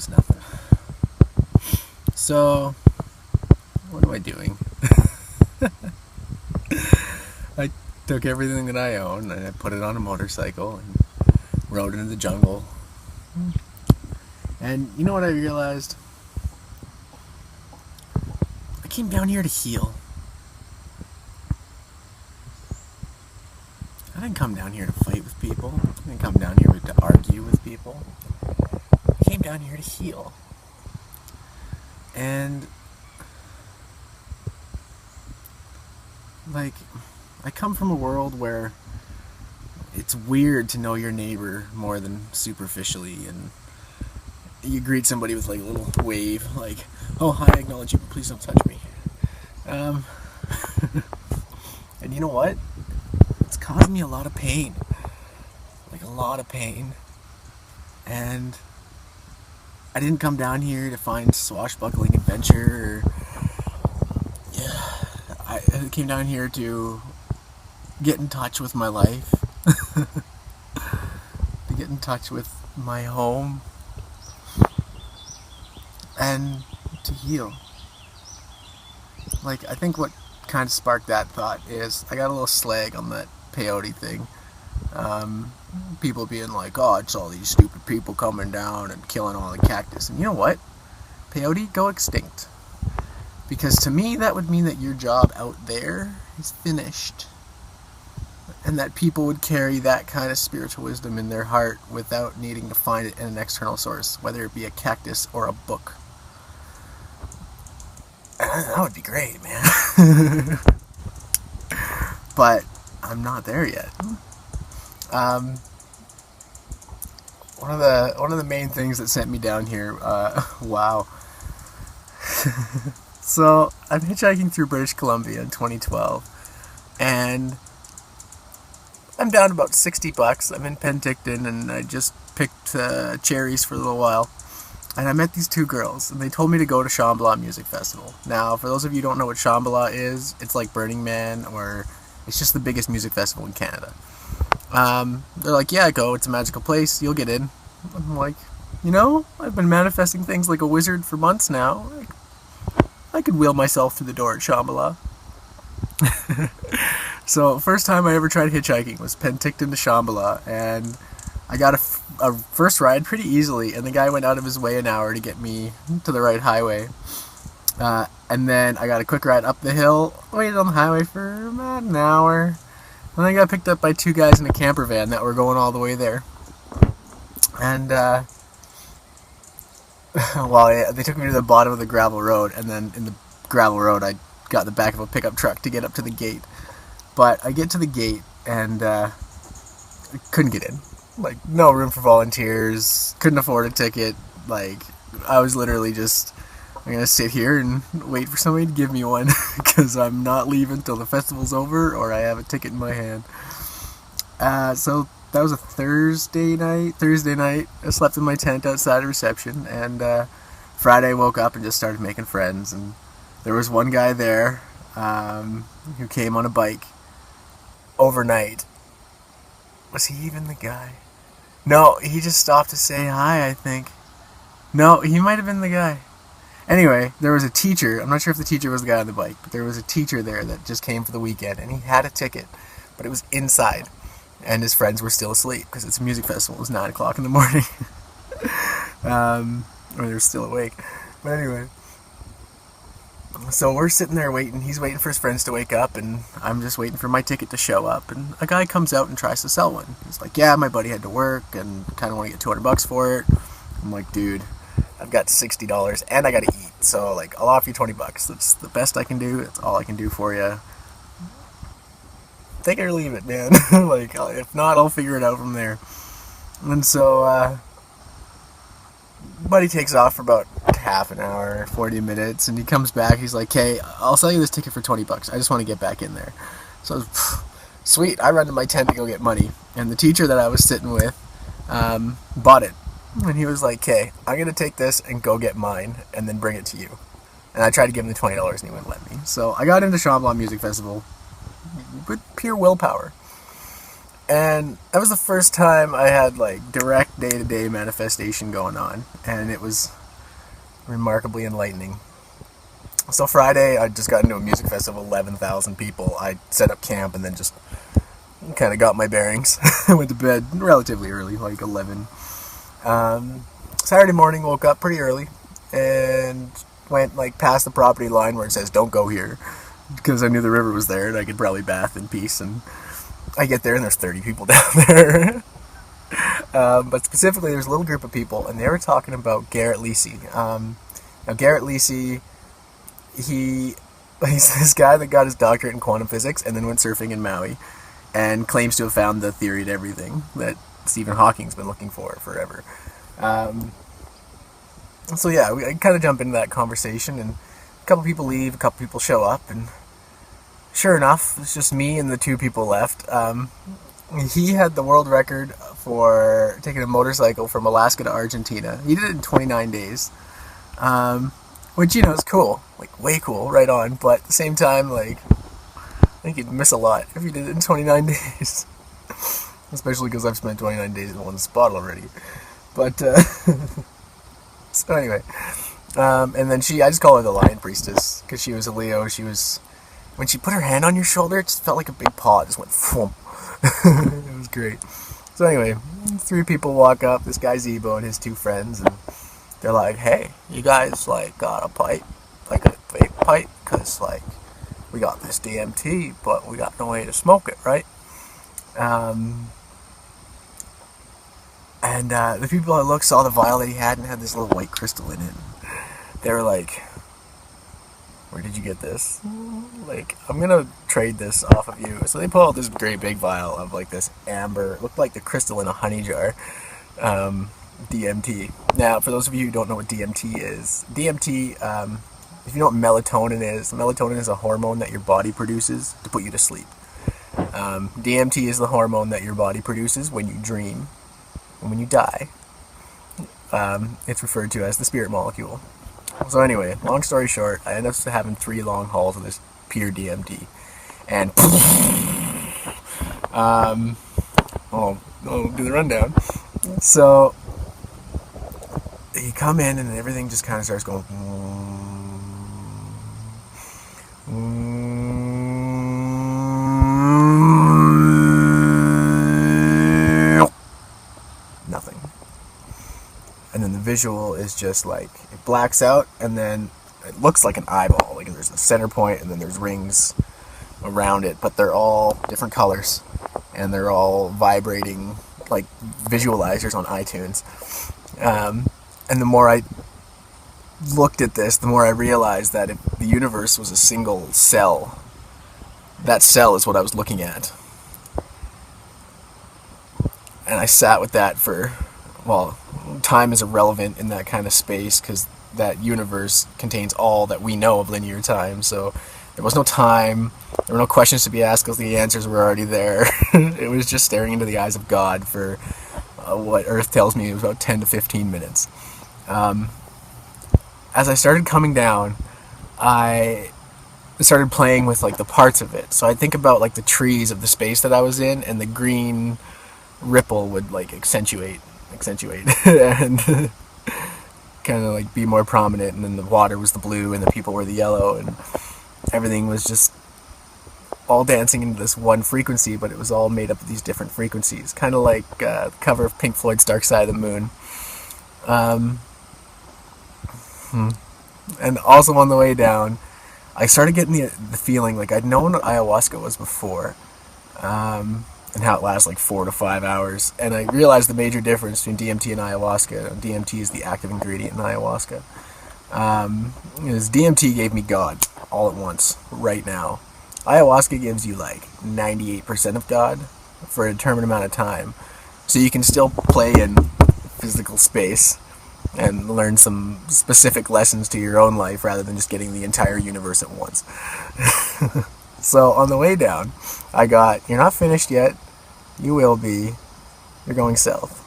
was nothing. So, what am I doing? I took everything that I own and I put it on a motorcycle and rode into the jungle. And you know what I realized? I came down here to heal. I didn't come down here to fight with people. I didn't come down here to argue with people. I came down here to heal. And like, I come from a world where it's weird to know your neighbor more than superficially, and you greet somebody with like a little wave, like, oh hi, I acknowledge you, but please don't touch me. And you know what? It's caused me a lot of pain. Like, a lot of pain. And I didn't come down here to find swashbuckling adventure. I came down here to get in touch with my life. To get in touch with my home. And to heal. Like, I think what kind of sparked that thought is I got a little slag on that peyote thing. People being like, oh, it's all these stupid people coming down and killing all the cactus. And you know what? Peyote, go extinct. Because to me, that would mean that your job out there is finished. And that people would carry that kind of spiritual wisdom in their heart without needing to find it in an external source, whether it be a cactus or a book. That would be great, man. But I'm not there yet. One of the main things that sent me down here, wow. So I'm hitchhiking through British Columbia in 2012, and I'm down about $60. I'm in Penticton, and I just picked cherries for a little while. And I met these two girls, and they told me to go to Shambhala Music Festival. Now, for those of you who don't know what Shambhala is, it's like Burning Man, or it's just the biggest music festival in Canada. They're like, yeah, go, it's a magical place, you'll get in. I'm like, you know, I've been manifesting things like a wizard for months now. I could wheel myself through the door at Shambhala. So, first time I ever tried hitchhiking was Penticton to Shambhala, and I got a first ride pretty easily, and the guy went out of his way an hour to get me to the right highway. And then I got a quick ride up the hill, waited on the highway for about an hour, and then I got picked up by two guys in a camper van that were going all the way there. And, well, they took me to the bottom of the gravel road, and then in the gravel road I got in the back of a pickup truck to get up to the gate. But I get to the gate, and couldn't get in. Like, no room for volunteers, couldn't afford a ticket. Like, I was literally just, I'm gonna sit here and wait for somebody to give me one, because I'm not leaving till the festival's over, or I have a ticket in my hand. So that was a Thursday night, I slept in my tent outside of reception, and Friday I woke up and just started making friends, and there was one guy there, who came on a bike overnight. Was he even the guy? No, he just stopped to say hi, I think. No, he might have been the guy. Anyway, there was a teacher. I'm not sure if the teacher was the guy on the bike, but there was a teacher there that just came for the weekend, and he had a ticket, but it was inside, and his friends were still asleep, because it's a music festival. It was 9 o'clock in the morning. Or they're still awake. But anyway. So we're sitting there waiting. He's waiting for his friends to wake up, and I'm just waiting for my ticket to show up. And a guy comes out and tries to sell one. He's like, yeah, my buddy had to work and kind of want to get $200 for it. I'm like, dude, I've got $60 and I got to eat. So, like, I'll offer you $20. That's the best I can do. That's all I can do for you. Take it or leave it, man. Like, if not, I'll figure it out from there. And so, buddy takes off for about half an hour, 40 minutes, and he comes back. He's like, hey, I'll sell you this ticket for $20. I just want to get back in there. So, sweet. I run to my tent to go get money. And the teacher that I was sitting with bought it. And he was like, okay, I'm going to take this and go get mine and then bring it to you. And I tried to give him the $20 and he wouldn't let me. So I got into Shambhala Music Festival with pure willpower. And that was the first time I had like direct day-to-day manifestation going on, and it was remarkably enlightening. So Friday, I just got into a music festival, 11,000 people. I set up camp and then just kind of got my bearings. Went to bed relatively early, like 11. Saturday morning, woke up pretty early and went like past the property line where it says "Don't go here," because I knew the river was there and I could probably bath in peace. And I get there and there's 30 people down there. But specifically, there's a little group of people, and they were talking about Garrett Lisi. Now, Garrett Lisi, he's this guy that got his doctorate in quantum physics and then went surfing in Maui, and claims to have found the theory to everything that Stephen Hawking's been looking for forever. So yeah, I kind of jump into that conversation, and a couple people leave, a couple people show up, and sure enough, it's just me and the two people left. He had the world record for taking a motorcycle from Alaska to Argentina. He did it in 29 days, which, you know, is cool, like way cool, right on, but at the same time, like, I think you'd miss a lot if you did it in 29 days. Especially because I've spent 29 days in one spot already. But, so anyway. And then I just call her the Lion Priestess, because she was a Leo. When she put her hand on your shoulder, it just felt like a big paw. It just went, phoom. It was great. So anyway, 3 people walk up, this guy Zebo and his 2 friends, and they're like, "Hey, you guys, like, got a pipe? Like a vape pipe? Because, like, we got this DMT, but we got no way to smoke it, right?" And the people I looked saw the vial that he had and had this little white crystal in it. They were like, "Where did you get this? Like, I'm gonna trade this off of you." So they pull out this great big vial of like this amber, it looked like the crystal in a honey jar, DMT. Now, for those of you who don't know what DMT is, DMT, if you know what melatonin is a hormone that your body produces to put you to sleep. DMT is the hormone that your body produces when you dream and when you die. It's referred to as the spirit molecule. So anyway, long story short, I ended up having 3 long hauls of this pure DMT. And I'll do the rundown. So you come in and everything just kind of starts going. Nothing. And then the visual is just like, it blacks out, and then it looks like an eyeball. Like there's a center point, and then there's rings around it, but they're all different colors, and they're all vibrating like visualizers on iTunes. And the more I looked at this, the more I realized that if the universe was a single cell, that cell is what I was looking at. And I sat with that for, well, time is irrelevant in that kind of space because that universe contains all that we know of linear time. So there was no time, there were no questions to be asked because the answers were already there. It was just staring into the eyes of God for what Earth tells me was about 10 to 15 minutes. As I started coming down, I started playing with like the parts of it. So I'd think about like the trees of the space that I was in, and the green ripple would like accentuate and kind of like be more prominent, and then the water was the blue and the people were the yellow, and everything was just all dancing into this one frequency, but it was all made up of these different frequencies, kind of like the cover of Pink Floyd's Dark Side of the Moon. And also on the way down, I started getting the feeling like I'd known what ayahuasca was before, and how it lasts like 4 to 5 hours, and I realized the major difference between DMT and ayahuasca. DMT is the active ingredient in ayahuasca. DMT gave me God all at once, right now. Ayahuasca gives you like 98% of God for a determined amount of time, so you can still play in physical space and learn some specific lessons to your own life rather than just getting the entire universe at once. So on the way down, I got, "You're not finished yet. You will be. You're going south."